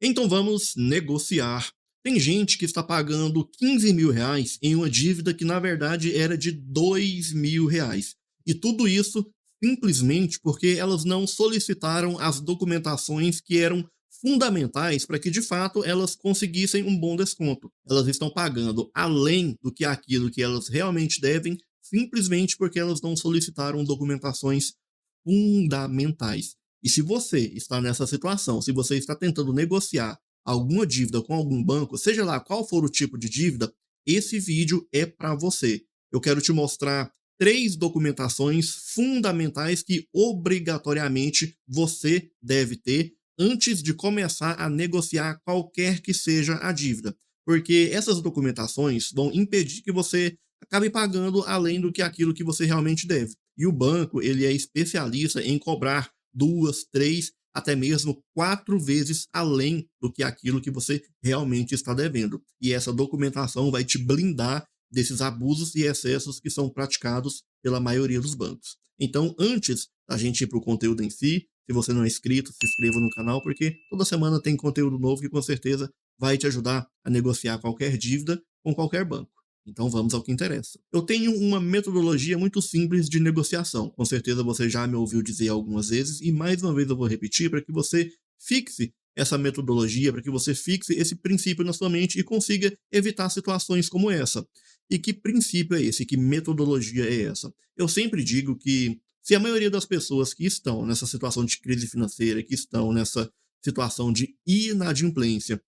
Então vamos negociar. Tem gente que está pagando R$ 15.000 em uma dívida que na verdade era de R$ 2.000. E tudo isso simplesmente porque elas não solicitaram as documentações que eram fundamentais para que de fato elas conseguissem um bom desconto. Elas estão pagando além do que aquilo que elas realmente devem, simplesmente porque elas não solicitaram documentações fundamentais. E se você está nessa situação, se você está tentando negociar alguma dívida com algum banco, seja lá qual for o tipo de dívida, esse vídeo é para você. Eu quero te mostrar 3 documentações fundamentais que obrigatoriamente você deve ter antes de começar a negociar qualquer que seja a dívida. Porque essas documentações vão impedir que você acabe pagando além do que aquilo que você realmente deve. E o banco, ele é especialista em cobrar 2, 3, até mesmo 4 vezes além do que aquilo que você realmente está devendo. E essa documentação vai te blindar desses abusos e excessos que são praticados pela maioria dos bancos. Então, antes da gente ir para o conteúdo em si, se você não é inscrito, se inscreva no canal, porque toda semana tem conteúdo novo que com certeza vai te ajudar a negociar qualquer dívida com qualquer banco. Então vamos ao que interessa. Eu tenho uma metodologia muito simples de negociação. Com certeza você já me ouviu dizer algumas vezes, e mais uma vez eu vou repetir para que você fixe essa metodologia, para que você fixe esse princípio na sua mente e consiga evitar situações como essa. E que princípio é esse? Que metodologia é essa? Eu sempre digo que se a maioria das pessoas que estão nessa situação de crise financeira, que estão nessa situação de inadimplência,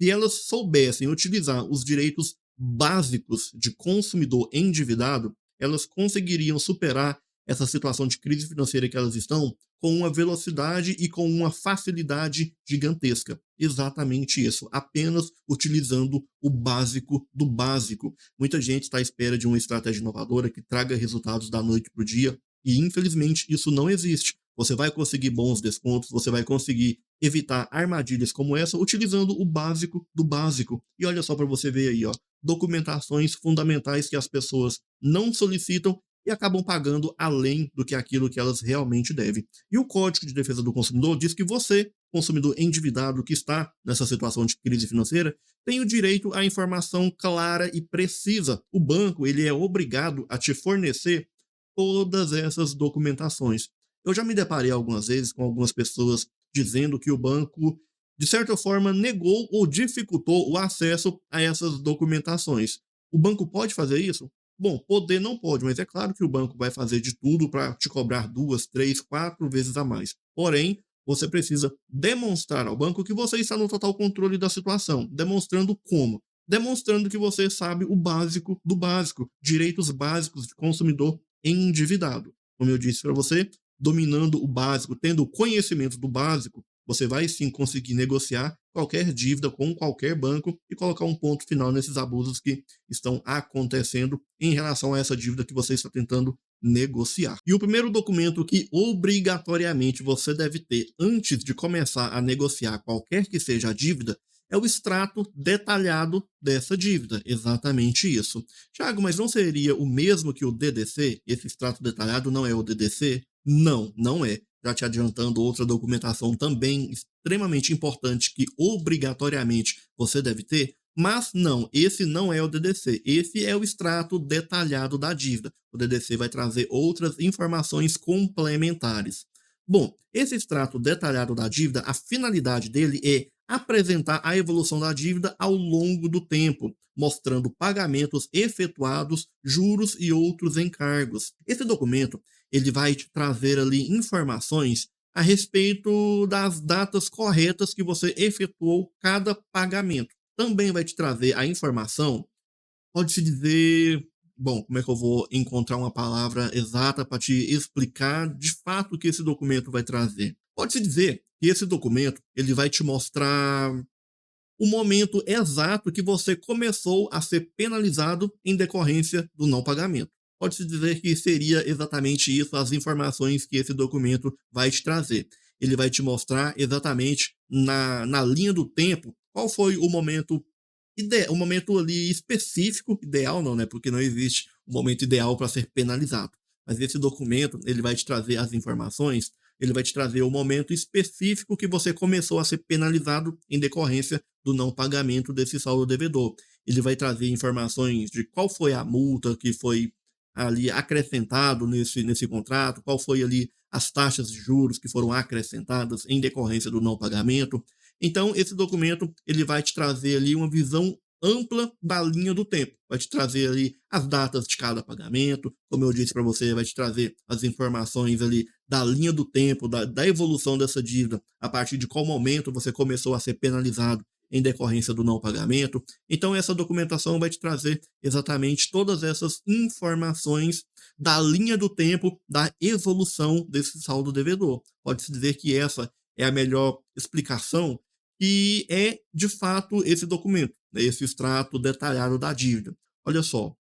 se elas soubessem utilizar os direitos básicos de consumidor endividado, elas conseguiriam superar essa situação de crise financeira que elas estão com uma velocidade e com uma facilidade gigantesca. Exatamente isso, apenas utilizando o básico do básico. Muita gente está à espera de uma estratégia inovadora que traga resultados da noite para o dia, e infelizmente isso não existe. Você vai conseguir bons descontos, você vai conseguir evitar armadilhas como essa utilizando o básico do básico. E olha só para você ver aí, ó, documentações fundamentais que as pessoas não solicitam e acabam pagando além do que aquilo que elas realmente devem. E o Código de Defesa do Consumidor diz que você, consumidor endividado que está nessa situação de crise financeira, tem o direito à informação clara e precisa. O banco, ele é obrigado a te fornecer todas essas documentações. Eu já me deparei algumas vezes com algumas pessoas dizendo que o banco, de certa forma, negou ou dificultou o acesso a essas documentações. O banco pode fazer isso? Bom, poder não pode, mas é claro que o banco vai fazer de tudo para te cobrar 2, 3, 4 vezes a mais. Porém, você precisa demonstrar ao banco que você está no total controle da situação. Demonstrando como? Demonstrando que você sabe o básico do básico, direitos básicos de consumidor endividado. Como eu disse para você, dominando o básico, tendo conhecimento do básico, você vai sim conseguir negociar qualquer dívida com qualquer banco e colocar um ponto final nesses abusos que estão acontecendo em relação a essa dívida que você está tentando negociar. E o primeiro documento que obrigatoriamente você deve ter antes de começar a negociar qualquer que seja a dívida é o extrato detalhado dessa dívida. Exatamente isso. Tiago, mas não seria o mesmo que o DDC? Esse extrato detalhado não é o DDC? Não, não é. Já te adiantando, outra documentação também extremamente importante que obrigatoriamente você deve ter, mas não, esse não é o DDC, esse é o extrato detalhado da dívida. O DDC vai trazer outras informações complementares. Bom, esse extrato detalhado da dívida, a finalidade dele é apresentar a evolução da dívida ao longo do tempo, mostrando pagamentos efetuados, juros e outros encargos. Esse documento ele vai te trazer ali informações a respeito das datas corretas que você efetuou cada pagamento. Também vai te trazer a informação, pode-se dizer, bom, como é que eu vou encontrar uma palavra exata para te explicar de fato o que esse documento vai trazer? Pode-se dizer que esse documento ele vai te mostrar o momento exato que você começou a ser penalizado em decorrência do não pagamento. Pode-se dizer que seria exatamente isso as informações que esse documento vai te trazer. Ele vai te mostrar exatamente na linha do tempo qual foi o momento o momento ali específico, ideal não, né? Porque não existe um momento ideal para ser penalizado. Mas esse documento ele vai te trazer as informações ele vai te trazer o momento específico que você começou a ser penalizado em decorrência do não pagamento desse saldo devedor. Ele vai trazer informações de qual foi a multa que foi ali acrescentado nesse contrato, qual foi ali as taxas de juros que foram acrescentadas em decorrência do não pagamento. Então, esse documento ele vai te trazer ali uma visão ampla da linha do tempo. Vai te trazer ali as datas de cada pagamento, como eu disse para você, vai te trazer as informações ali da linha do tempo, da evolução dessa dívida, a partir de qual momento você começou a ser penalizado em decorrência do não pagamento. Então, essa documentação vai te trazer exatamente todas essas informações da linha do tempo, da evolução desse saldo devedor. Pode-se dizer que essa é a melhor explicação e é, de fato, esse documento, né, esse extrato detalhado da dívida. Olha só,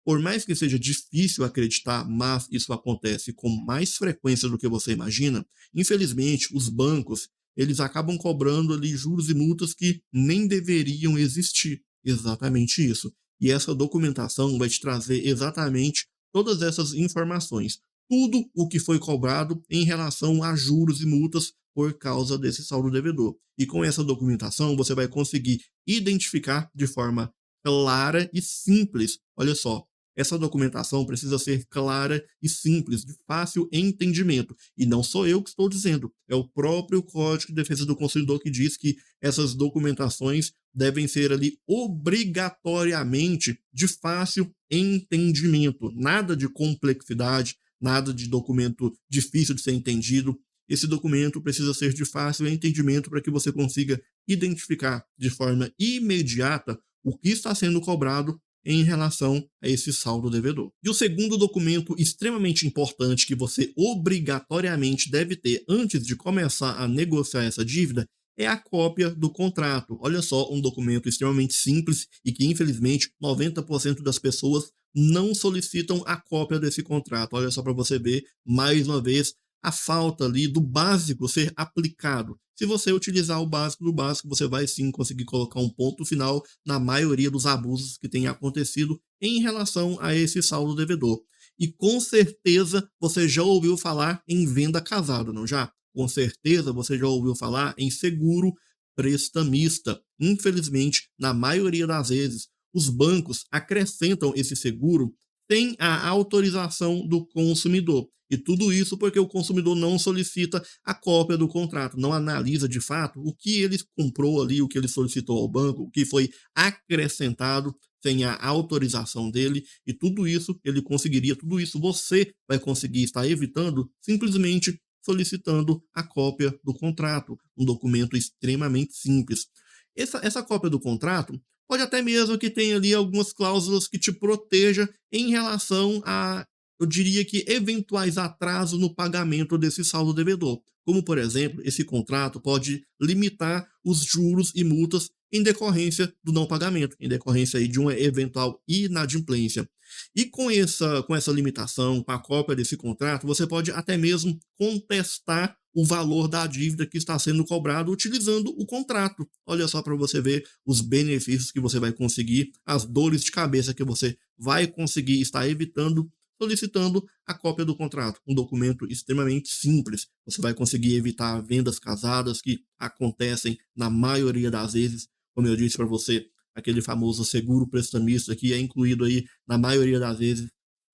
por mais que seja difícil acreditar, mas isso acontece com mais frequência do que você imagina, infelizmente, os bancos, eles acabam cobrando ali juros e multas que nem deveriam existir. Exatamente isso. E essa documentação vai te trazer exatamente todas essas informações. Tudo o que foi cobrado em relação a juros e multas por causa desse saldo devedor. E com essa documentação, você vai conseguir identificar de forma clara e simples. Olha só, essa documentação precisa ser clara e simples, de fácil entendimento. E não sou eu que estou dizendo, é o próprio Código de Defesa do Consumidor que diz que essas documentações devem ser ali obrigatoriamente de fácil entendimento. Nada de complexidade, nada de documento difícil de ser entendido. Esse documento precisa ser de fácil entendimento para que você consiga identificar de forma imediata o que está sendo cobrado em relação a esse saldo devedor. E o segundo documento extremamente importante que você obrigatoriamente deve ter antes de começar a negociar essa dívida é a cópia do contrato. Olha só, um documento extremamente simples e que, infelizmente, 90% das pessoas não solicitam a cópia desse contrato. Olha só para você ver, mais uma vez, a falta ali do básico ser aplicado. Se você utilizar o básico do básico, você vai sim conseguir colocar um ponto final na maioria dos abusos que têm acontecido em relação a esse saldo devedor. E com certeza você já ouviu falar em venda casada, não já? Com certeza você já ouviu falar em seguro prestamista. Infelizmente, na maioria das vezes, os bancos acrescentam esse seguro sem a autorização do consumidor. E tudo isso porque o consumidor não solicita a cópia do contrato, não analisa de fato o que ele comprou ali, o que ele solicitou ao banco, o que foi acrescentado sem a autorização dele, e tudo isso ele conseguiria, tudo isso você vai conseguir estar evitando simplesmente solicitando a cópia do contrato, um documento extremamente simples. Essa cópia do contrato pode até mesmo que tenha ali algumas cláusulas que te proteja em relação a, eu diria que, eventuais atrasos no pagamento desse saldo devedor. Como, por exemplo, esse contrato pode limitar os juros e multas em decorrência do não pagamento, em decorrência aí de uma eventual inadimplência. E com essa limitação, com a cópia desse contrato, você pode até mesmo contestar o valor da dívida que está sendo cobrado utilizando o contrato. Olha só para você ver os benefícios que você vai conseguir, as dores de cabeça que você vai conseguir estar evitando solicitando a cópia do contrato, um documento extremamente simples. Você vai conseguir evitar vendas casadas que acontecem na maioria das vezes, como eu disse para você, aquele famoso seguro prestamista que é incluído aí na maioria das vezes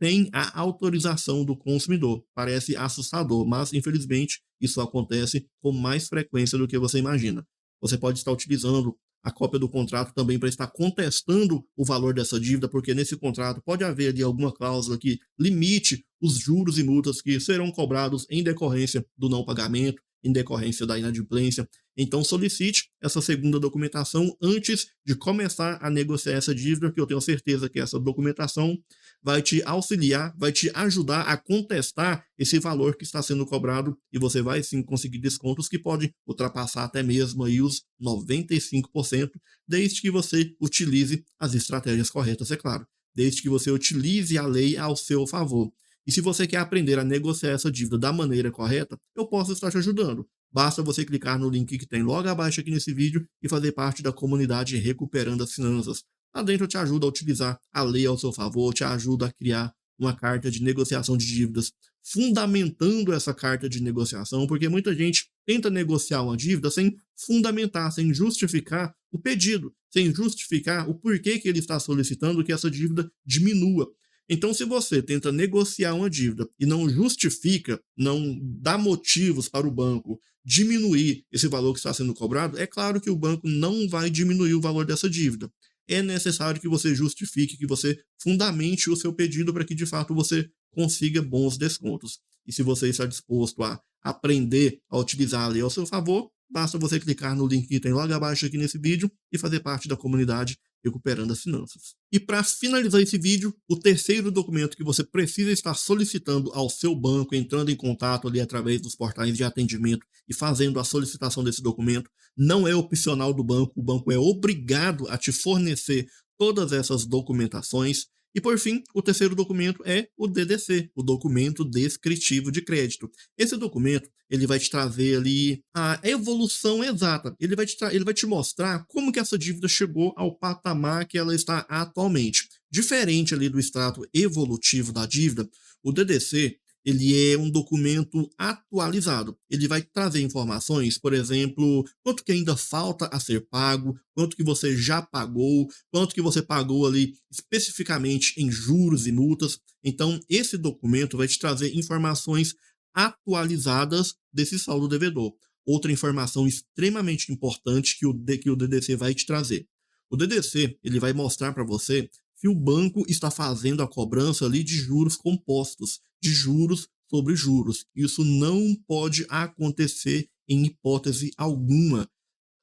sem a autorização do consumidor. Parece assustador, mas infelizmente isso acontece com mais frequência do que você imagina. Você pode estar utilizando a cópia do contrato também para estar contestando o valor dessa dívida, porque nesse contrato pode haver ali alguma cláusula que limite os juros e multas que serão cobrados em decorrência do não pagamento, em decorrência da inadimplência. Então solicite essa segunda documentação antes de começar a negociar essa dívida, que eu tenho certeza que essa documentação vai te auxiliar, vai te ajudar a contestar esse valor que está sendo cobrado e você vai sim conseguir descontos que podem ultrapassar até mesmo aí os 95%, desde que você utilize as estratégias corretas, é claro, desde que você utilize a lei ao seu favor. E se você quer aprender a negociar essa dívida da maneira correta, eu posso estar te ajudando. Basta você clicar no link que tem logo abaixo aqui nesse vídeo e fazer parte da comunidade Recuperando as Finanças. Lá dentro eu te ajudo a utilizar a lei ao seu favor, te ajuda a criar uma carta de negociação de dívidas fundamentando essa carta de negociação, porque muita gente tenta negociar uma dívida sem fundamentar, sem justificar o pedido, sem justificar o porquê que ele está solicitando que essa dívida diminua. Então, se você tenta negociar uma dívida e não justifica, não dá motivos para o banco diminuir esse valor que está sendo cobrado, é claro que o banco não vai diminuir o valor dessa dívida. É necessário que você justifique, que você fundamente o seu pedido para que de fato você consiga bons descontos. E se você está disposto a aprender a utilizar a lei ao seu favor, basta você clicar no link que tem logo abaixo aqui nesse vídeo e fazer parte da comunidade Recuperando as Finanças. E para finalizar esse vídeo, o terceiro documento que você precisa estar solicitando ao seu banco, entrando em contato ali através dos portais de atendimento e fazendo a solicitação desse documento, não é opcional do banco, o banco é obrigado a te fornecer todas essas documentações. E por fim, o terceiro documento é o DDC, o documento descritivo de crédito. Esse documento, ele vai te trazer ali a evolução exata. Ele vai te mostrar como que essa dívida chegou ao patamar que ela está atualmente. Diferente ali do extrato evolutivo da dívida, o DDC, ele é um documento atualizado. Ele vai trazer informações, por exemplo, quanto que ainda falta a ser pago, quanto que você já pagou, quanto que você pagou ali especificamente em juros e multas. Então, esse documento vai te trazer informações atualizadas desse saldo devedor. Outra informação extremamente importante que o DDC vai te trazer. O DDC, ele vai mostrar para você se o banco está fazendo a cobrança ali de juros compostos, de juros sobre juros. Isso não pode acontecer em hipótese alguma.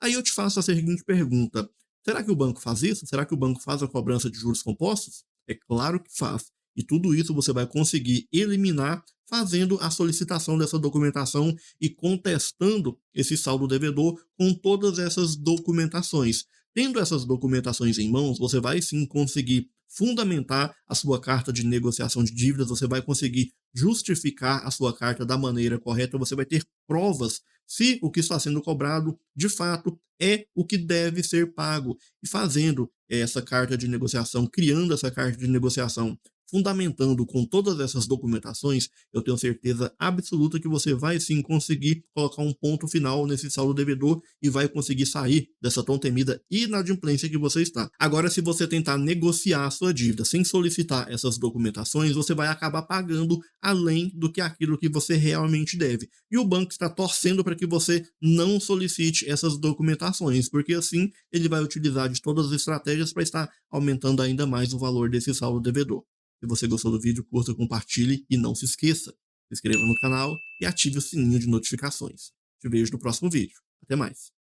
Aí eu te faço a seguinte pergunta: será que o banco faz isso? Será que o banco faz a cobrança de juros compostos? É claro que faz. E tudo isso você vai conseguir eliminar fazendo a solicitação dessa documentação e contestando esse saldo devedor com todas essas documentações. Tendo essas documentações em mãos, você vai sim conseguir fundamentar a sua carta de negociação de dívidas, você vai conseguir justificar a sua carta da maneira correta, você vai ter provas se o que está sendo cobrado, de fato, é o que deve ser pago. E fazendo essa carta de negociação, criando essa carta de negociação, fundamentando com todas essas documentações, eu tenho certeza absoluta que você vai sim conseguir colocar um ponto final nesse saldo devedor e vai conseguir sair dessa tão temida inadimplência que você está. Agora, se você tentar negociar a sua dívida sem solicitar essas documentações, você vai acabar pagando além do que aquilo que você realmente deve. E o banco está torcendo para que você não solicite essas documentações, porque assim ele vai utilizar de todas as estratégias para estar aumentando ainda mais o valor desse saldo devedor. Se você gostou do vídeo, curta, compartilhe e não se esqueça, se inscreva no canal e ative o sininho de notificações. Te vejo no próximo vídeo. Até mais.